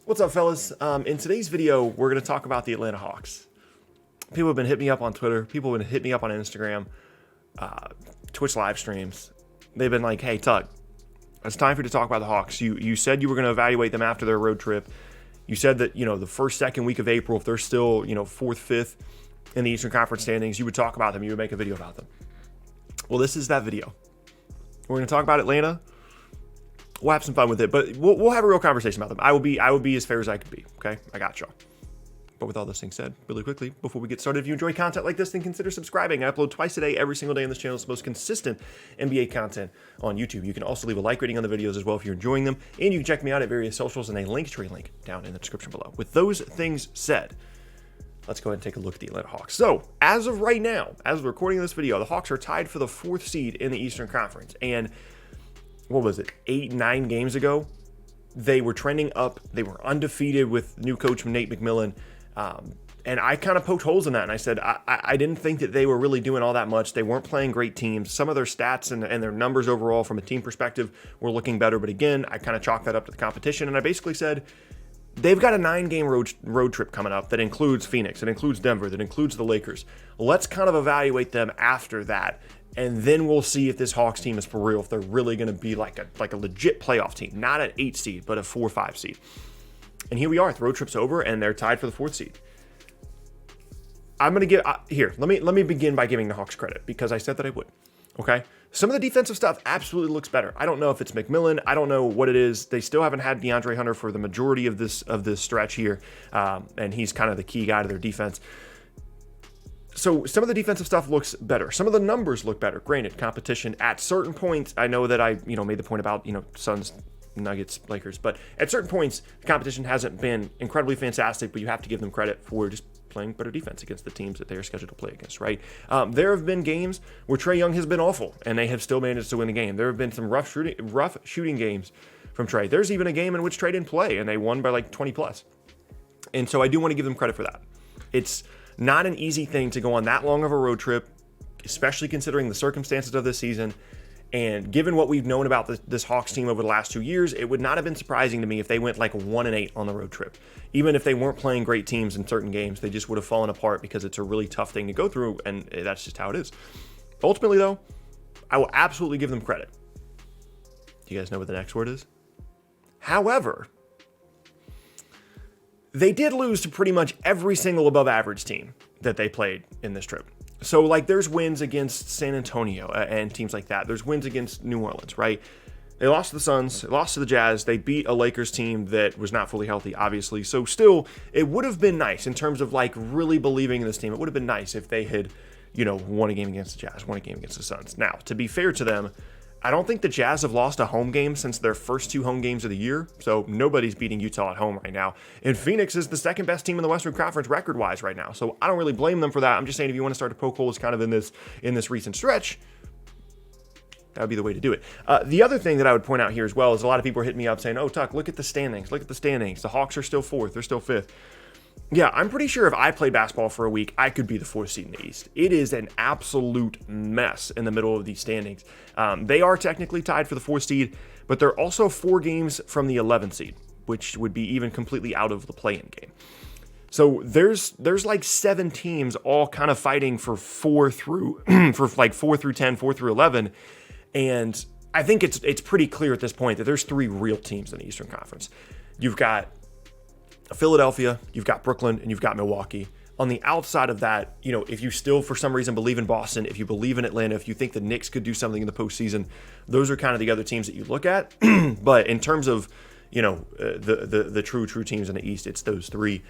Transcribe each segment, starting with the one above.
What's up, fellas? In today's video, we're going to talk about the Atlanta Hawks. People have been hitting me up on Twitter. People have been hitting me up on Instagram, Twitch live streams. They've been like, hey, Tug, it's time for you to talk about the Hawks. You said you were going to evaluate them after their road trip. You said that, the first, second week of April, if they're still, fourth, fifth in the Eastern Conference standings, you would talk about them. You would make a video about them. Well, this is that video. We're going to talk about Atlanta. We'll have some fun with it, but we'll have a real conversation about them. I will be as fair as I can be. Okay, I got y'all. But with all this things said, really quickly, before we get started, if you enjoy content like this, then consider subscribing. I upload twice a day, every single day on this channel. It's the most consistent NBA content on YouTube. You can also leave a like rating on the videos as well if you're enjoying them, and you can check me out at various socials and a Linktree link down in the description below. With those things said, let's go ahead and take a look at the Atlanta Hawks. So, as of right now, as we're recording this video, the Hawks are tied for the 4th seed in the Eastern Conference, and what was it, 8-9 games ago, they were trending up. They were undefeated with new coach Nate McMillan. And I kind of poked holes in that. And I said, I didn't think that they were really doing all that much. They weren't playing great teams. Some of their stats and their numbers overall from a team perspective were looking better. But again, I kind of chalked that up to the competition. And I basically said, they've got a 9-game road trip coming up that includes Phoenix, it includes Denver, that includes the Lakers. Let's kind of evaluate them after that. And then we'll see if this Hawks team is for real, if they're really going to be like a legit playoff team, not an 8 seed, but a 4-5 seed. And here we are, the road trip's over, and they're tied for the 4th seed. I'm going to give here. Let me begin by giving the Hawks credit because I said that I would. Okay, some of the defensive stuff absolutely looks better. I don't know if it's McMillan. I don't know what it is. They still haven't had DeAndre Hunter for the majority of this stretch here, and he's kind of the key guy to their defense. So some of the defensive stuff looks better. Some of the numbers look better. Granted, competition at certain points. I know that I made the point about Suns, Nuggets, Lakers, but at certain points the competition hasn't been incredibly fantastic. But you have to give them credit for just playing better defense against the teams that they are scheduled to play against. Right? There have been games where Trae Young has been awful, and they have still managed to win the game. There have been some rough shooting games from Trae. There's even a game in which Trae didn't play, and they won by like 20 plus. And so I do want to give them credit for that. It's not an easy thing to go on that long of a road trip, especially considering the circumstances of this season. And given what we've known about this Hawks team over the last 2 years, it would not have been surprising to me if they went like 1-8 on the road trip. Even if they weren't playing great teams in certain games, they just would have fallen apart because it's a really tough thing to go through, and that's just how it is. Ultimately, though, I will absolutely give them credit. Do you guys know what the next word is? However, they did lose to pretty much every single above average team that they played in this trip. So like there's wins against San Antonio and teams like that. There's wins against New Orleans, right? They lost to the Suns, they lost to the Jazz. They beat a Lakers team that was not fully healthy, obviously. So still, it would have been nice in terms of like really believing in this team. It would have been nice if they had, won a game against the Jazz, won a game against the Suns. Now, to be fair to them, I don't think the Jazz have lost a home game since their first 2 home games of the year, so nobody's beating Utah at home right now. And Phoenix is the second best team in the Western Conference record-wise right now, so I don't really blame them for that. I'm just saying if you want to start to poke holes kind of in this recent stretch, that would be the way to do it. The other thing that I would point out here as well is a lot of people are hitting me up saying, oh, Tuck, look at the standings. Look at the standings. The Hawks are still 4th. They're still 5th. Yeah, I'm pretty sure if I played basketball for a week, I could be the 4th seed in the East. It is an absolute mess in the middle of these standings. They are technically tied for the 4th seed, but they're also 4 games from the 11th seed, which would be even completely out of the play-in game. So there's like 7 teams all kind of fighting for 4 through 10, 4 through 11, and I think it's pretty clear at this point that there's 3 real teams in the Eastern Conference. You've got Philadelphia, you've got Brooklyn, and you've got Milwaukee. On the outside of that, if you still for some reason believe in Boston, if you believe in Atlanta, if you think the Knicks could do something in the postseason, those are kind of the other teams that you look at. But in terms of the true teams in the East, it's those 3.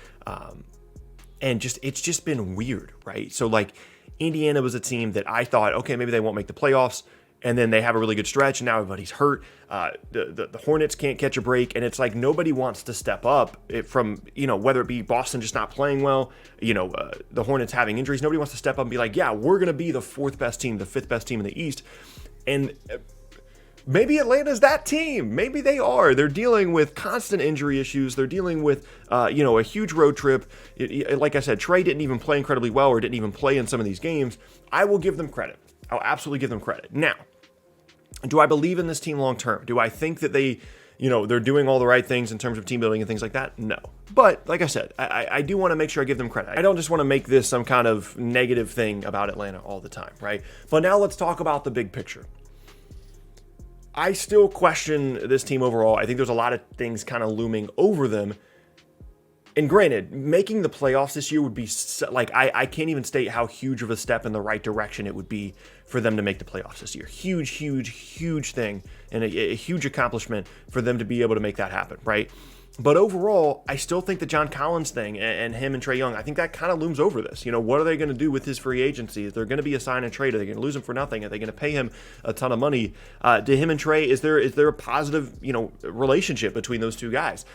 And it's just been weird, right? So like Indiana was a team that I thought, okay, maybe they won't make the playoffs. And then they have a really good stretch, and now everybody's hurt. The Hornets can't catch a break, and it's like nobody wants to step up from, whether it be Boston just not playing well, the Hornets having injuries. Nobody wants to step up and be like, yeah, we're going to be the 4th best team, the 5th best team in the East. And maybe Atlanta's that team. Maybe they are. They're dealing with constant injury issues. They're dealing with, a huge road trip. Like I said, Trae didn't even play incredibly well or didn't even play in some of these games. I will give them credit. I'll absolutely give them credit. Now, do I believe in this team long term? Do I think that they they're doing all the right things in terms of team building and things like that? No. But like I said, I do want to make sure I give them credit. I don't just want to make this some kind of negative thing about Atlanta all the time, right? But now let's talk about the big picture. I still question this team overall. I think there's a lot of things kind of looming over them. And granted, making the playoffs this year would be I can't even state how huge of a step in the right direction it would be for them to make the playoffs this year. Huge, huge, huge thing, and a huge accomplishment for them to be able to make that happen, right? But overall, I still think the John Collins thing and him and Trae Young, I think that kind of looms over this. What are they going to do with his free agency? Is there going to be a sign and trade? Are they going to lose him for nothing? Are they going to pay him a ton of money? To him and Trae, is there a positive, relationship between those two guys?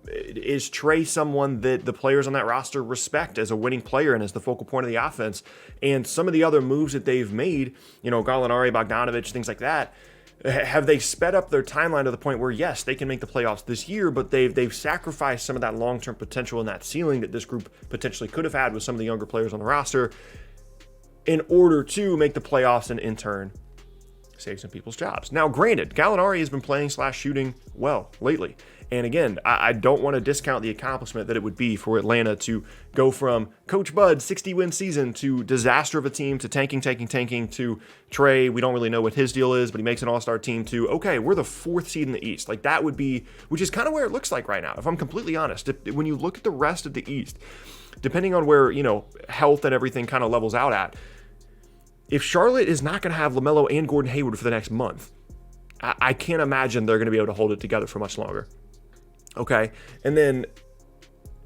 Is Trae someone that the players on that roster respect as a winning player and as the focal point of the offense? And some of the other moves that they've made, Gallinari, Bogdanovich, things like that, have they sped up their timeline to the point where, yes, they can make the playoffs this year, but they've sacrificed some of that long-term potential and that ceiling that this group potentially could have had with some of the younger players on the roster in order to make the playoffs and in turn save some people's jobs. Now, granted, Gallinari has been playing / shooting well lately. And again, I don't want to discount the accomplishment that it would be for Atlanta to go from Coach Bud 60-win season to disaster of a team to tanking to Trae. We don't really know what his deal is, but he makes an all-star team to, okay, we're the 4th seed in the East. Like that would be, which is kind of where it looks like right now. If I'm completely honest, when you look at the rest of the East, depending on where, health and everything kind of levels out at, if Charlotte is not going to have LaMelo and Gordon Hayward for the next month, I can't imagine they're going to be able to hold it together for much longer. Okay, and then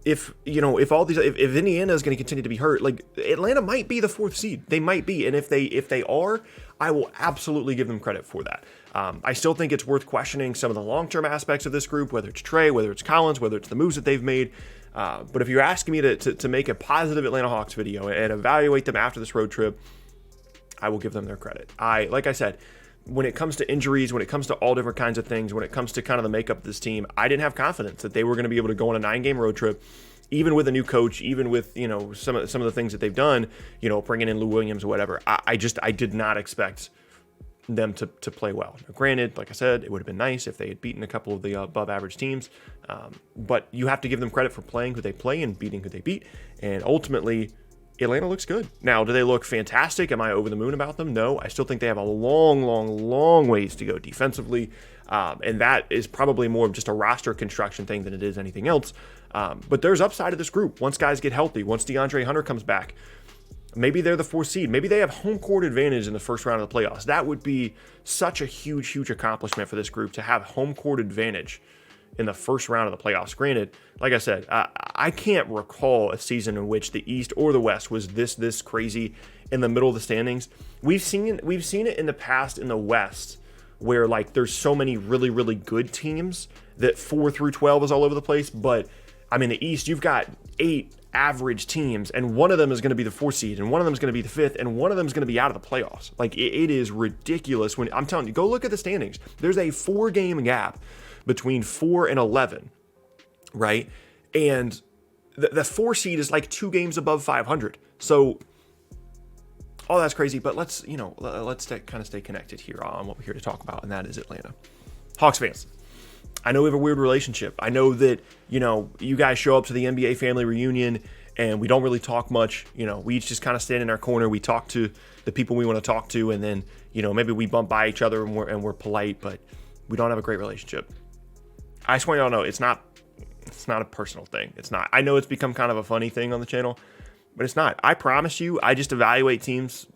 if Indiana is going to continue to be hurt, like Atlanta might be the 4th seed. They might be, and if they are, I will absolutely give them credit for that. I still think it's worth questioning some of the long-term aspects of this group, whether it's Trae, whether it's Collins, whether it's the moves that they've made. But if you're asking me to make a positive Atlanta Hawks video and evaluate them after this road trip, I will give them their credit. Like I said, when it comes to injuries, when it comes to all different kinds of things, when it comes to kind of the makeup of this team, I didn't have confidence that they were going to be able to go on a 9-game road trip, even with a new coach, even with, some of the things that they've done, bringing in Lou Williams or whatever. I did not expect them to play well. Now, granted, like I said, it would have been nice if they had beaten a couple of the above average teams, but you have to give them credit for playing who they play and beating who they beat. And ultimately, Atlanta looks good. Now, do they look fantastic? Am I over the moon about them? No. I still think they have a long, long, long ways to go defensively, and that is probably more of just a roster construction thing than it is anything else. But there's upside of this group. Once guys get healthy, once DeAndre Hunter comes back, maybe they're the 4th seed. Maybe they have home court advantage in the first round of the playoffs. That would be such a huge, huge accomplishment for this group to have home court advantage in the first round of the playoffs. Granted, like I said, I can't recall a season in which the East or the West was this crazy in the middle of the standings. We've seen it in the past in the West where like there's so many really, really good teams that 4 through 12 is all over the place. But I mean, the East, you've got 8 average teams, and one of them is going to be the 4th seed, and one of them is going to be the 5th, and one of them is going to be out of the playoffs. Like it is ridiculous. When I'm telling you, go look at the standings. There's a 4-game gap between 4 and 11, right? And the 4 seed is like 2 games above 500. So, that's crazy. But let's kind of stay connected here on what we're here to talk about, and that is Atlanta. Hawks fans, I know we have a weird relationship. I know that, you guys show up to the NBA family reunion and we don't really talk much. We each just kind of stand in our corner. We talk to the people we want to talk to, and then, maybe we bump by each other and we're polite, but we don't have a great relationship. I just want y'all to know it's not a personal thing. It's not. I know it's become kind of a funny thing on the channel, but it's not. I promise you, I just evaluate teams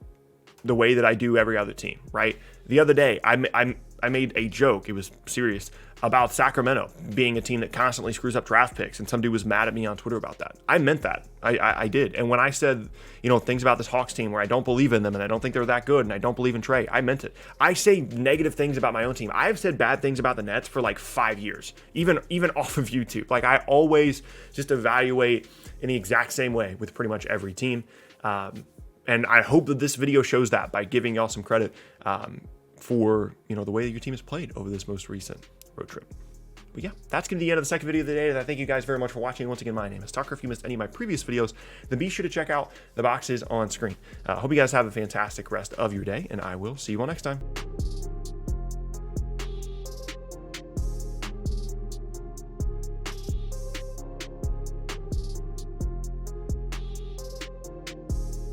the way that I do every other team, right? The other day, I made a joke. It was serious about Sacramento being a team that constantly screws up draft picks, and some dude was mad at me on Twitter about that. I meant that. I did. And when I said, things about this Hawks team where I don't believe in them and I don't think they're that good and I don't believe in Trae, I meant it. I say negative things about my own team. I've said bad things about the Nets for like 5 years, even off of YouTube. Like I always just evaluate in the exact same way with pretty much every team. And I hope that this video shows that by giving y'all some credit for the way that your team has played over this most recent road trip. But yeah, that's going to be the end of the second video of the day. And I thank you guys very much for watching. Once again, my name is Tucker. If you missed any of my previous videos, then be sure to check out the boxes on screen. Hope you guys have a fantastic rest of your day, and I will see you all next time.